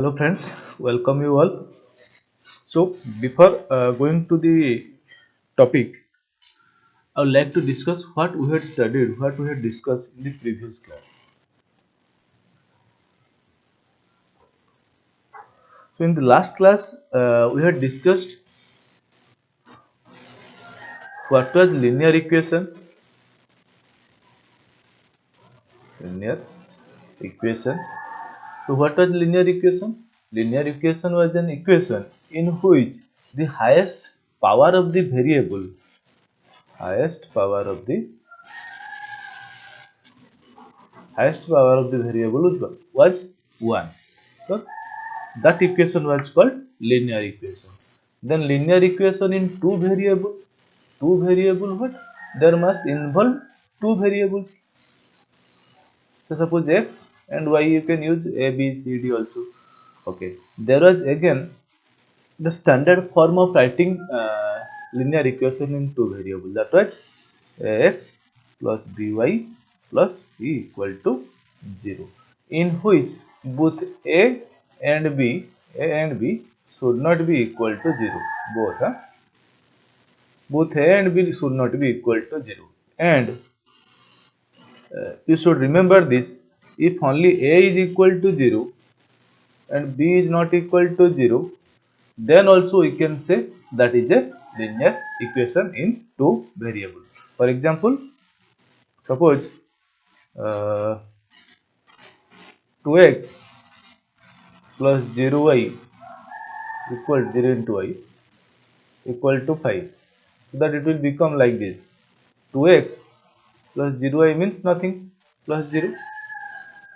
Hello friends, welcome you all. So before going to the topic, I would like to discuss what we had studied, what we had discussed in the previous class. So in the last class, we had discussed what was linear equation. Linear equation. So what was linear equation? Linear equation was an equation in which the highest power of the highest power of the variable was 1. So that equation was called linear equation. Then linear equation in two variable what? There must involve two variables. So suppose x and y you can use a, b, c, d also. Okay. There was again the standard form of writing linear equation in two variables. That was x plus by plus c equal to 0, in which both a and b should not be equal to 0. Both a and b should not be equal to 0. And you should remember this: if only a is equal to 0 and b is not equal to 0, then also we can say that is a linear equation in two variables. For example, suppose uh, 2x plus 0y equal 0 into y equal to 5, so that it will become like this: 2x plus 0y means nothing, plus 0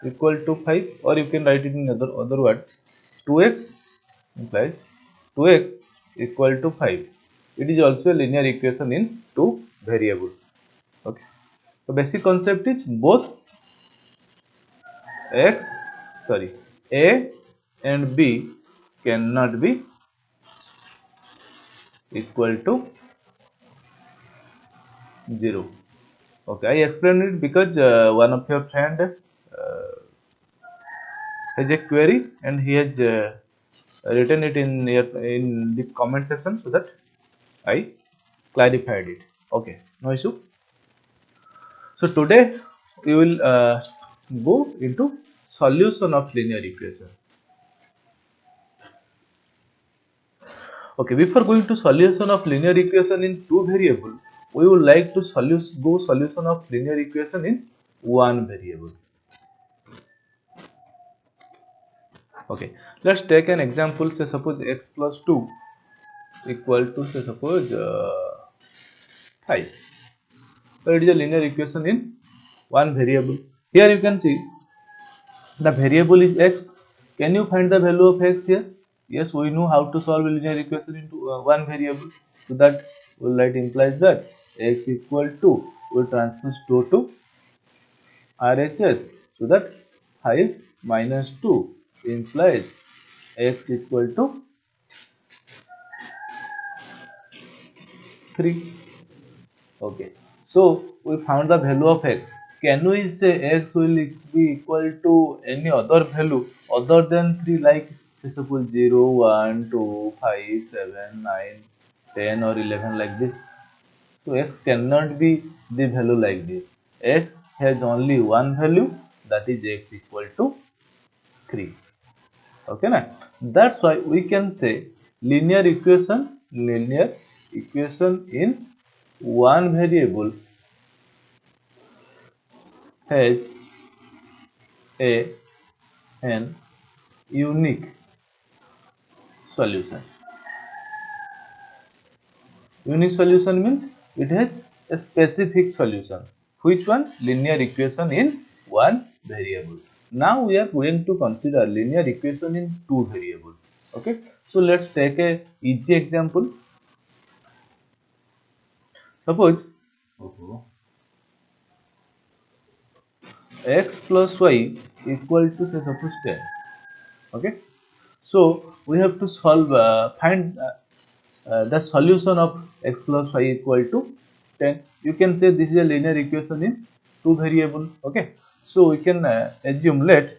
equal to 5, or you can write it in other word: 2x implies 2x equal to 5. It is also a linear equation in two variable. Okay, so basic concept is both x sorry a and b cannot be equal to 0. Okay, I explained it because one of your friend has a query and he has written it in the comment section, so that I clarified it. Okay, no issue. So today we will go into solution of linear equation. Okay, before going to solution of linear equation in two variable, we would like to go solution of linear equation in one variable. Okay, let's take an example. Say suppose x plus 2 equal to, say suppose 5. So it is a linear equation in one variable. Here you can see the variable is x. Can you find the value of x here? Yes, we know how to solve a linear equation into one variable. So that will write implies that x equal to, will transpose 2 to RHS. So that 5 minus 2 implies x equal to 3. Okay. So we found the value of x. Can we say x will be equal to any other value other than 3, like say suppose 0, 1, 2, 5, 7, 9, 10 or 11 like this? So x cannot be the value like this. X has only one value, that is x equal to 3. Okay, na? That's why we can say linear equation in one variable has a an unique solution. Unique solution means it has a specific solution. Which one? Linear equation in one variable. Now we are going to consider linear equation in two variables. Okay, so let's take a easy example. Suppose x plus y equal to, say suppose 10. Okay, so we have to find the solution of x plus y equal to 10. You can say this is a linear equation in two variable. Okay, so we can assume let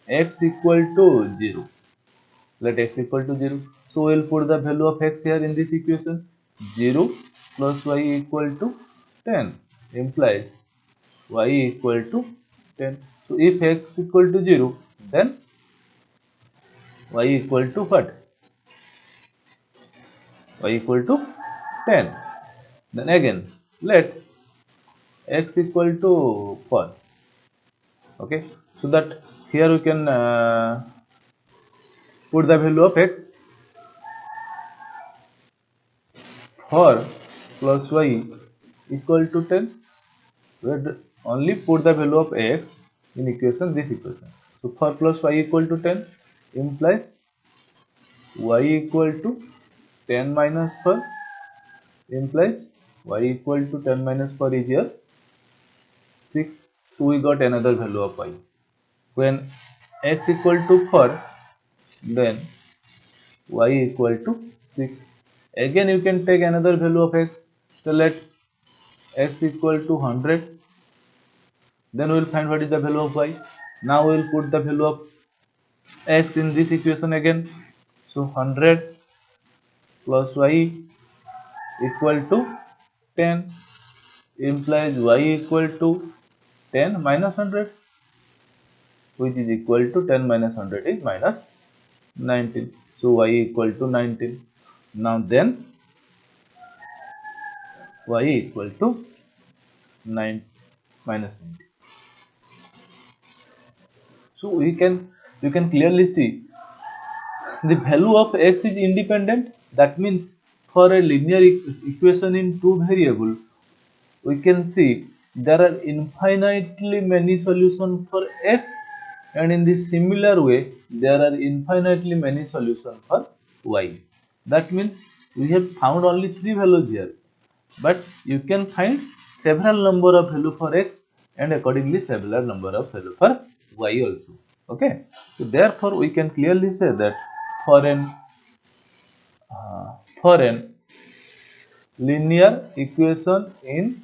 x equal to 0. let x equal to 0. So we'll put the value of x here in this equation. 0 plus y equal to 10 implies y equal to 10. So if x equal to 0, then y equal to what? Y equal to 10. Then again, let x equal to 4. Okay, so that here we can put the value of x. For plus y equal to 10, we only put the value of x in equation, this equation. So for plus y equal to 10 implies y equal to 10 minus 4 implies y equal to 10 minus 4 is here 6. So we got another value of y. When x equal to 4, then y equal to 6. Again you can take another value of x. So let x equal to 100, then we will find what is the value of y. Now we will put the value of x in this equation again. So 100 plus y equal to 10 implies y equal to 10 minus 100, which is equal to 10 minus 100 is minus 19. So y equal to 19. Now then y equal to 9 minus 90. So you can clearly see the value of x is independent. That means for a linear equation in two variable, we can see there are infinitely many solutions for x, and in the similar way there are infinitely many solutions for y. That means we have found only three values here, but you can find several number of value for x and accordingly several number of value for y also. Okay, so therefore we can clearly say that for an uh, for an linear equation in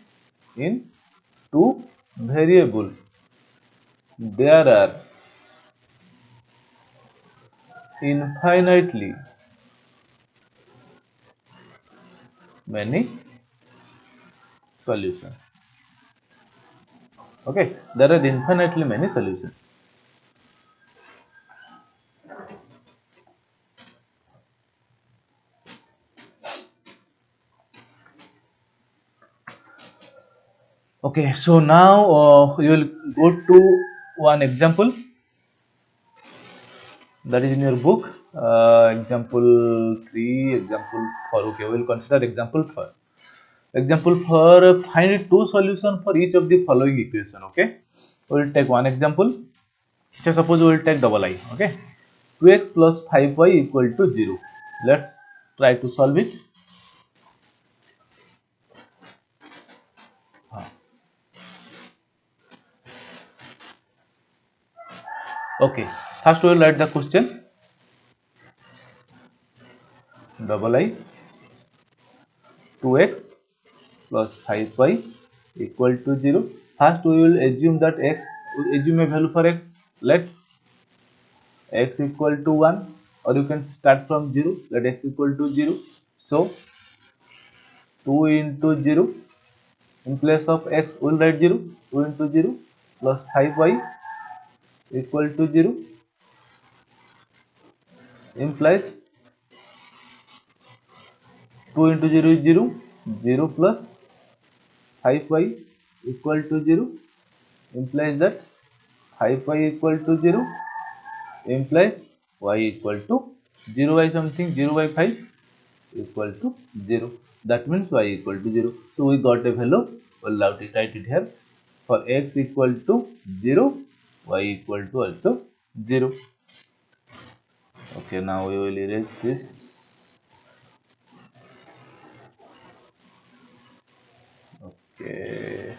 two variable, there are infinitely many solutions. Okay, there are infinitely many solutions. Okay, so now you will go to one example that is in your book. Example 3, example 4. Okay, we will consider example 4. Example for find two solutions for each of the following equation. Okay, we will take one example. So suppose we will take double I. Okay, 2x plus 5y equal to 0. Let's try to solve it. Okay, first we will write the question. Double I 2x plus 5y equal to 0. First we will assume that x, assume a value for x. Let x equal to 1, or you can start from 0. Let x equal to 0. So 2 into 0, in place of x we will write 0. 2 into 0 plus 5y equal to 0 implies 2 into 0 is 0. 0 plus 5y equal to 0 implies that 5y equal to 0 implies y equal to 0 by something, 0 by 5 equal to 0. That means y equal to 0. So we got a value. We'll write it here. For x equal to 0, y equal to also 0. Okay, now we will erase this. Okay.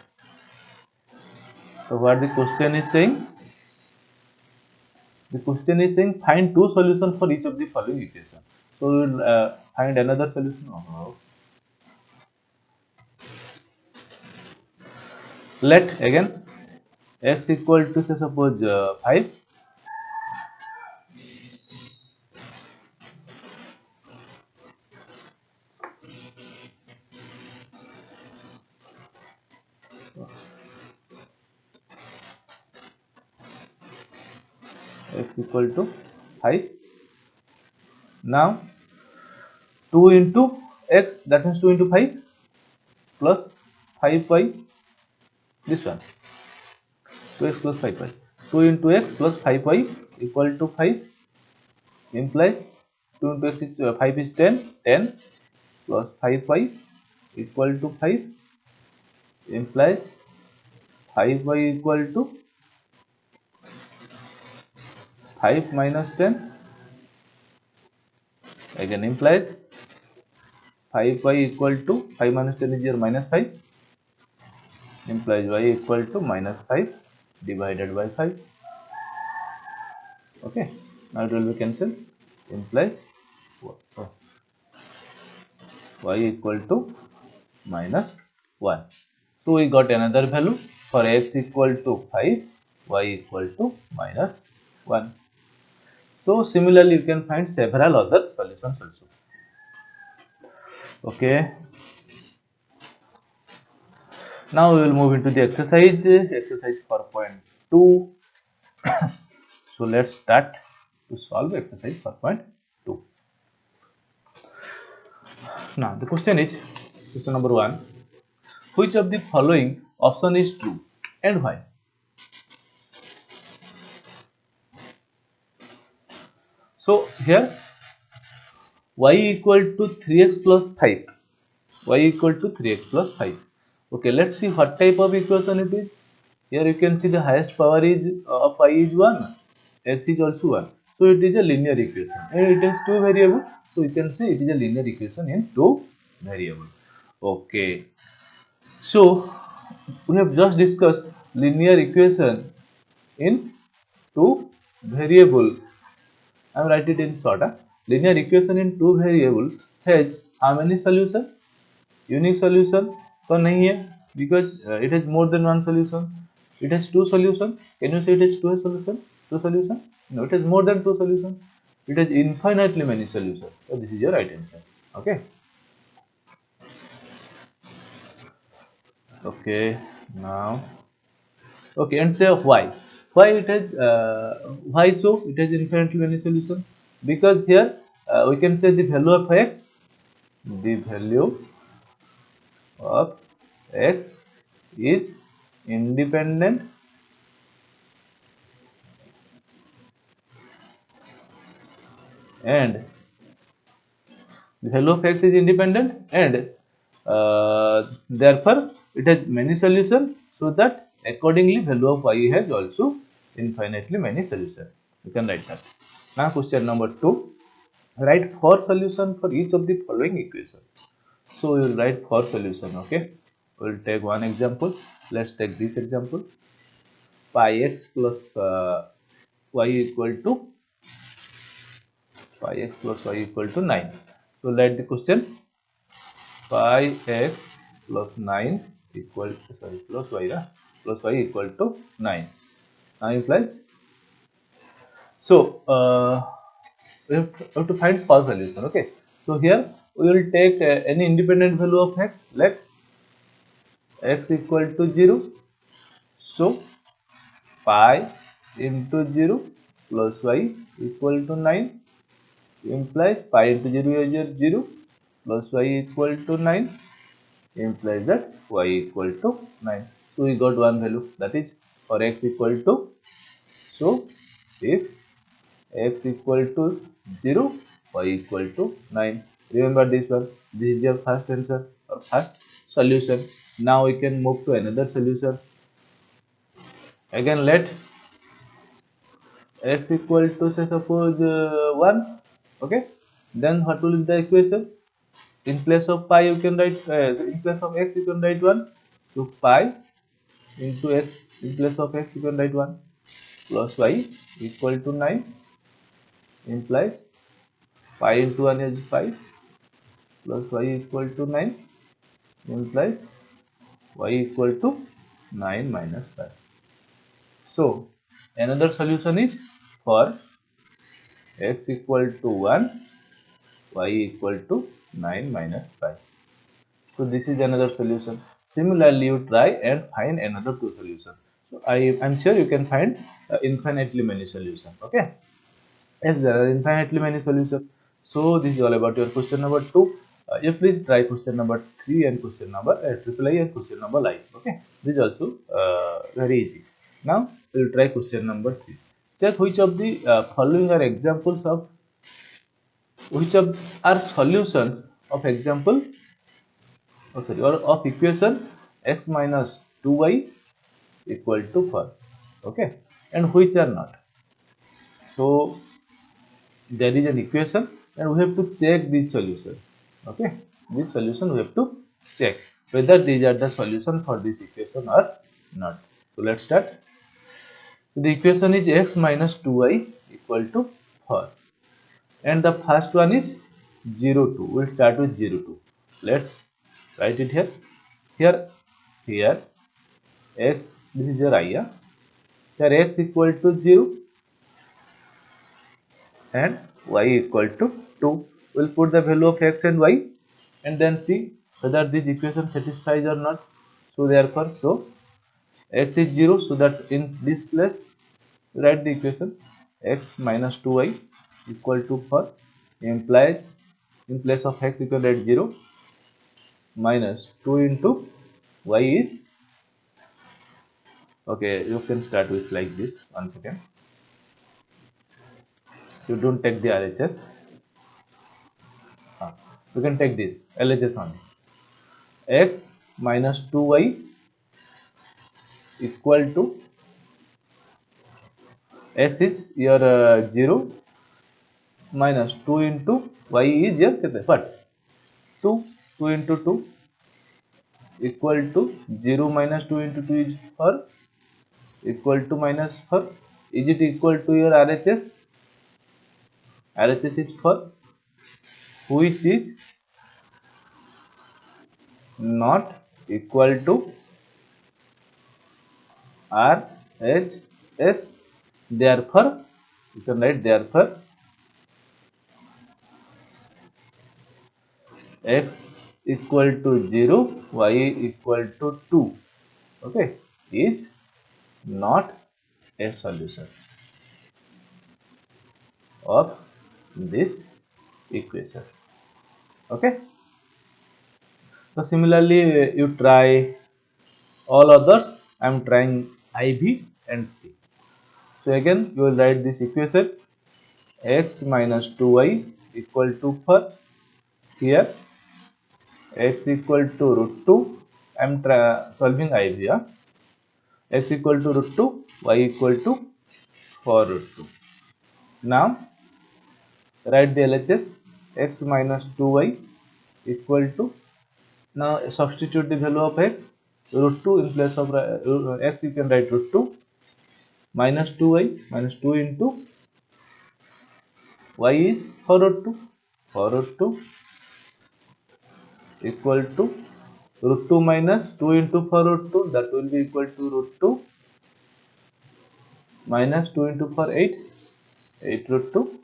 So what the question is saying? The question is saying find two solutions for each of the following equation. So we will find another solution. Let again x equal to say suppose 5, x equal to 5. Now 2 into x, that means 2 into 5 plus 5y, this one 2x plus 5y, 2 into x plus 5y equal to 5, implies 2 into x is 5 is 10, 10 plus 5y equal to 5, implies 5y equal to 5 minus 10, again implies 5y equal to 5 minus 10 is your minus 5, implies y equal to minus 5 divided by 5. Okay, now it will be cancelled, implies y equal to minus 1. So we got another value for x equal to 5, y equal to minus 1. So similarly you can find several other solutions also. Okay, now we will move into the exercise 4.2. So let's start to solve exercise 4.2. Now the question is, question number 1, which of the following option is true and why? So here y equal to 3x plus 5, y equal to 3x plus 5. Okay, let's see what type of equation it is. Here you can see the highest power is of y is 1, x is also 1. So it is a linear equation and it has two variables. So you can say it is a linear equation in two variables. Okay, so we have just discussed linear equation in two variable. I am write it in short. Linear equation in two variables has how many solution? Unique solution तो नहीं है, because it has more than one solution. It has two solution. Can you say it has two solution? Two solution? No, it has more than two solution. It has infinitely many solutions. So this is your right answer. Okay. Okay. Now, okay, and say of why. Why it has why so it has infinitely many solution? Because here we can say the value of x, the value of x is independent and the value of x is independent and therefore it has many solutions, so that accordingly value of y has also infinitely many solutions. You can write that. Now question number 2, write 4 solutions for each of the following equation. So we will write 4 solution. Okay, we will take one example. Let's take this example. Pi x plus y equal to pi x plus y equal to 9. So let the question, pi x plus 9 equal to, sorry, plus y, plus y equal to 9. Now implies, so we have to find first solution. Okay, so here we will take any independent value of x. Let x equal to 0. So pi into 0 plus y equal to 9, implies pi into 0 is 0 plus y equal to 9, implies that y equal to 9. So we got one value, that is for x equal to, so if x equal to 0, y equal to 9. Remember this one, this is your first answer or first solution. Now we can move to another solution. Again let x equal to, say suppose 1. Okay, then what will be the equation? In place of pi you can write, in place of x you can write 1. So pi into x, in place of x you can write 1 plus y equal to 9, implies pi into 1 is 5 plus y equal to 9, implies y equal to 9 minus 5. So another solution is for x equal to 1, y equal to 9 minus 5. So this is another solution. Similarly, you try and find another two solutions. So I'm sure you can find infinitely many solutions. Okay. Yes, there are infinitely many solutions. So this is all about your question number 2. You please try question number 3 and question number triple I and question number I. Okay, this is also very easy. Now we will try question number 3. Check which of the following are examples of which of are solutions of example or of equation x minus 2y equal to 4. Okay, and which are not. So there is an equation and we have to check this solution. Okay, this solution we have to check whether these are the solution for this equation or not. So let's start. So the equation is x minus 2y equal to 4 and the first one is 0 2. We'll start with 0 2. Let's write it here. Here x, this is your I, yeah? Here x equal to 0 and y equal to 2. We'll put the value of x and y and then see whether this equation satisfies or not. So therefore, x is 0, so that in this place write the equation x minus 2y equal to 4 implies in place of x you can write 0 minus 2 into y is, okay, you can start with like this. Once again, you don't take the RHS, you can take this LHS only. X minus 2y equal to x is your 0 minus 2 into y is your what 2, 2 into 2 equal to 0 minus 2 into 2 is 4 equal to minus 4. Is it equal to your RHS? RHS is 4, which is not equal to RHS. Therefore, you can write therefore x equal to 0, y equal to 2, okay, is not a solution of this equation. Okay. So similarly, you try all others. I am trying IV and C. So again, you will write this equation x minus 2y equal to 4. Here x equal to root 2. I am solving IV. Yeah? X equal to root 2, y equal to 4 root 2. Now write the LHS x minus 2y equal to, now substitute the value of x, root 2 in place of x you can write root 2 minus 2y minus 2 into y is 4 root 2, 4 root 2 equal to root 2 minus 2 into 4 root 2, that will be equal to root 2 minus 2 into 4 8, 8 root 2,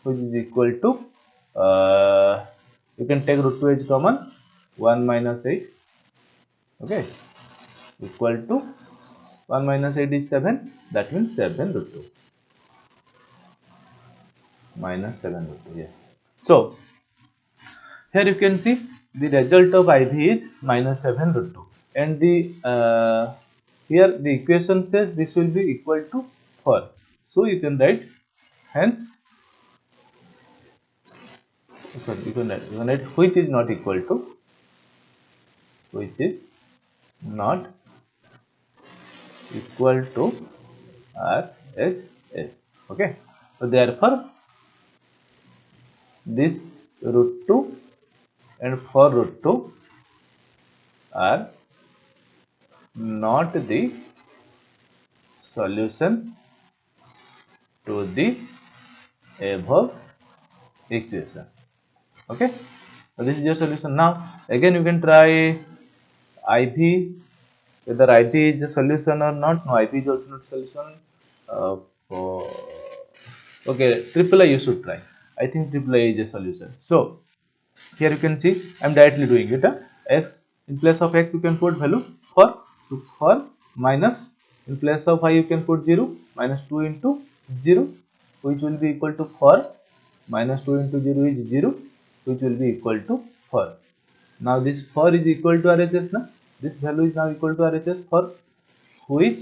which is equal to you can take root 2 as common, 1 minus 8, okay, equal to 1 minus 8 is 7, that means 7 root 2 minus 7 root 2. Yes. So here you can see the result of IV is minus 7 root 2 and the here the equation says this will be equal to 4. So you can write hence, sorry, you can write which is not equal to, which is not equal to RHS. Okay. So therefore this root 2 and 4 root 2 are not the solution to the above equation. Okay, so this is your solution. Now again you can try IV, whether IV is a solution or not. No, IV is also not solution. For okay, triple I you should try. I think triple I is a solution. So here you can see I am directly doing it. X in place of x you can put value for 4 minus In place of I you can put 0, minus 2 into 0, which will be equal to 4. Minus 2 into 0 is 0, which will be equal to 4. Now this 4 is equal to RHS now. This value is now equal to RHS for which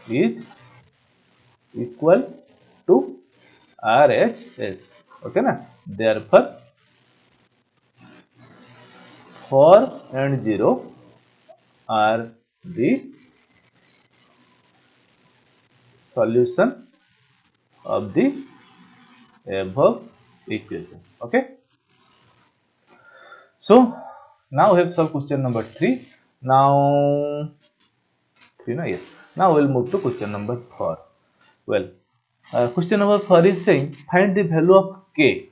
is equal to RHS. Okay na? Therefore 4 and 0 are the solution of the above equation. Okay. So now we have solved question number 3. Now 3 no? Yes. Now we'll move to question number 4. Well, question number 4 is saying find the value of k.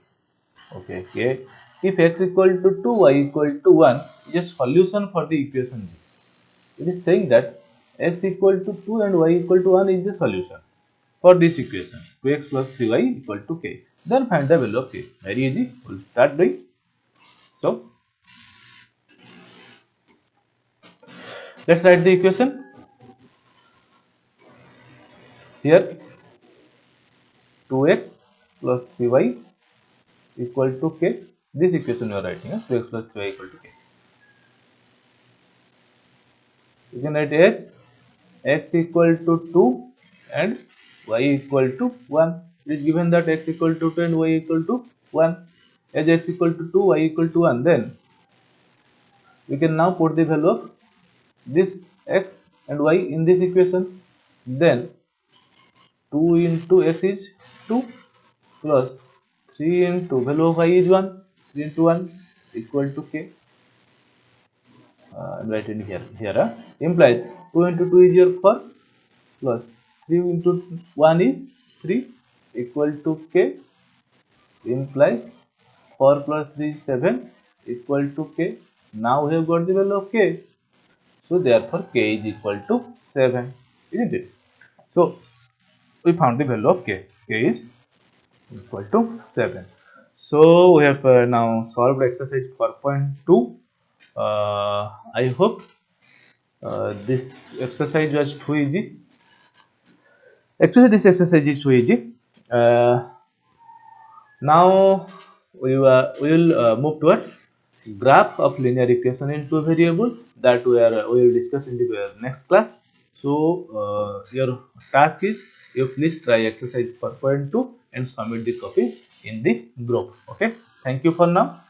Okay, k if x equal to 2, y equal to 1 is a solution for the equation G. It is saying that x equal to 2 and y equal to 1 is the solution for this equation 2x plus 3y equal to k. Then find the value of k. Very easy. We'll start doing. So let's write the equation. Here 2x plus 3y equal to k. This equation you are writing 2x plus 3y equal to k. You can write x equal to 2 and y equal to 1. It is given that x equal to 2 and y equal to 1. As x equal to 2, y equal to 1, then we can now put the value of this x and y in this equation. Then 2 into x is 2 plus 3 into value of y is 1. 3 into 1 equal to k. I'm writing here implies 2 into 2 is your 4 plus 3 into 1 is 3 equal to k, implies 4 plus 3 is 7 equal to k. Now we have got the value of k. So therefore k is equal to 7, isn't it? So we found the value of k. K is equal to 7. So we have now solved exercise 4.2. I hope this exercise was too easy. Actually, this exercise is too easy. Now we will move towards graph of linear equation in two variables that we will discuss in the next class. So your task is you please try exercise 4.2 and submit the copies in the group. Okay. Thank you for now.